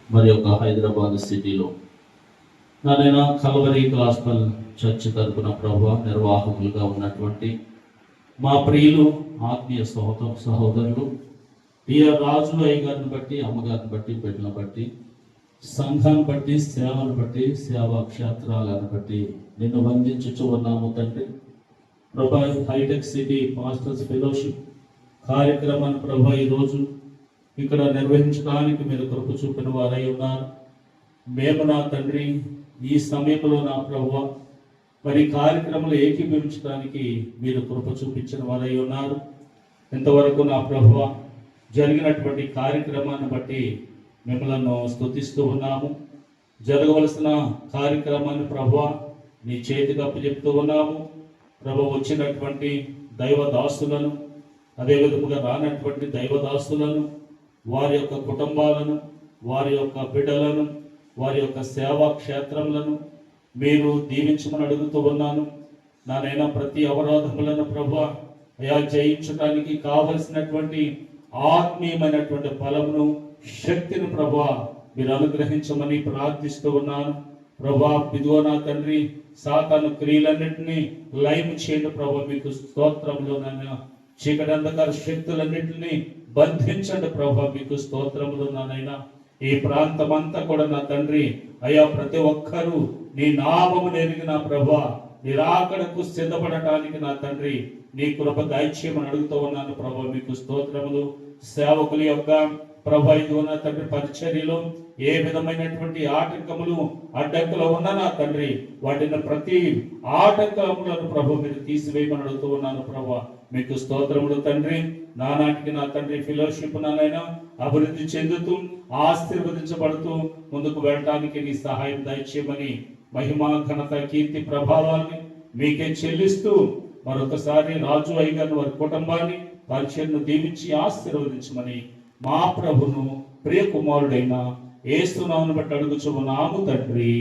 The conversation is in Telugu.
మరి యొక్క హైదరాబాద్ సిటీలో నానైనా కల్వరీ గాస్పల్ చర్చ్ తరపున ప్రభు నిర్వాహకులుగా ఉన్నటువంటి మా ప్రియులు ఆత్మీయ సహోదరులు రాజుల అయ్యగారిని బట్టి, అమ్మగారిని బట్టి, బిడ్డలను బట్టి, సంఘాన్ని బట్టి, సేవను బట్టి, సేవా క్షేత్రాలను బట్టి నిన్ను వందించుచు ఉన్నాము తండ్రి. ప్రభా, హైటెక్ సిటీ మాస్టర్స్ ఫెలోషిప్ కార్యక్రమాన్ని ప్రభా ఈరోజు ఇక్కడ నిర్వహించడానికి మీరు కృప చూపిన వారై ఉన్నారు. మేము నా తండ్రి ఈ సమయంలో నా ప్రభువ మరి కార్యక్రమాలు ఏకీభవించడానికి మీరు కృప చూపించిన వారై ఉన్నారు. ఇంతవరకు నా ప్రభువ జరిగినటువంటి కార్యక్రమాన్ని బట్టి మిమ్మల్ని స్తుతిస్తూ ఉన్నాము. జరగవలసిన కార్యక్రమాన్ని ప్రభువ నీ చేతికి అప్పచెప్తూ ఉన్నాము. ప్రభు, వచ్చినటువంటి దైవదాసులను, అదేవిధముగా రానటువంటి దైవదాసులను, వారి యొక్క కుటుంబాలను, వారి యొక్క బిడ్డలను, వారి యొక్క సేవా క్షేత్రములను మీరు దీవించమని అడుగుతూ ఉన్నాను. నానైనా ప్రతి అవరోధములను ప్రభు అయా జయించడానికి కావలసినటువంటి ఆత్మీయమైనటువంటి బలమును, శక్తిని ప్రభు మీరు అనుగ్రహించమని ప్రార్థిస్తూ ఉన్నాను. ప్రభా, ఇదిగో నా తండ్రి, సాతాను క్రియలన్నింటినీ లైవ్ చేయండి ప్రభు. మీకు స్తోత్రములు నాయన. చీకటి అంధకార శక్తులన్నింటినీ బంధించండి ప్రభు. మీకు స్తోత్రములు నానైనా. ఈ ప్రాంతం అంతా కూడా నా తండ్రి అయ్యా ప్రతి ఒక్కరూ నీ నామము ఎరిగిన ప్రభు నిరాకడకు సిద్ధపడటానికి నా తండ్రి నీ కృప దయచేయమని అడుగుతూ ఉన్నాను ప్రభు. మీకు స్తోత్రములు. సేవకుల యొక్క ప్రభు ఇదిగో నా తండ్రి పరిచర్యలో ఏ విధమైనటువంటి ఆటంకములు అడ్డంకులు ఉన్నా నా తండ్రి వాటిని ప్రతి ఆటంకములను ప్రభు మీరు తీసివేయమని అడుగుతూ ఉన్నాను ప్రభు. మీకు స్తోత్రములు తండ్రి. నానాటికి నా తండ్రి ఫెలోషిప్ నానైనా అభివృద్ధి చెందుతూ ఆశీర్వదించబడుతూ ముందుకు వెళ్ళటానికి నీ సహాయం దయచేయమని మహిమ, ఘనత, కీర్తి, ప్రభావాన్ని మీకే చెల్లిస్తూ మరొకసారి రాజు అయ్యగారిని వారి కుటుంబాన్ని పరిచయను దీవించి ఆశీర్వదించమని మా ప్రభును ప్రియ కుమారుడైన యేసు నామమున బట్టి అడుగుచున్నాము తండ్రి.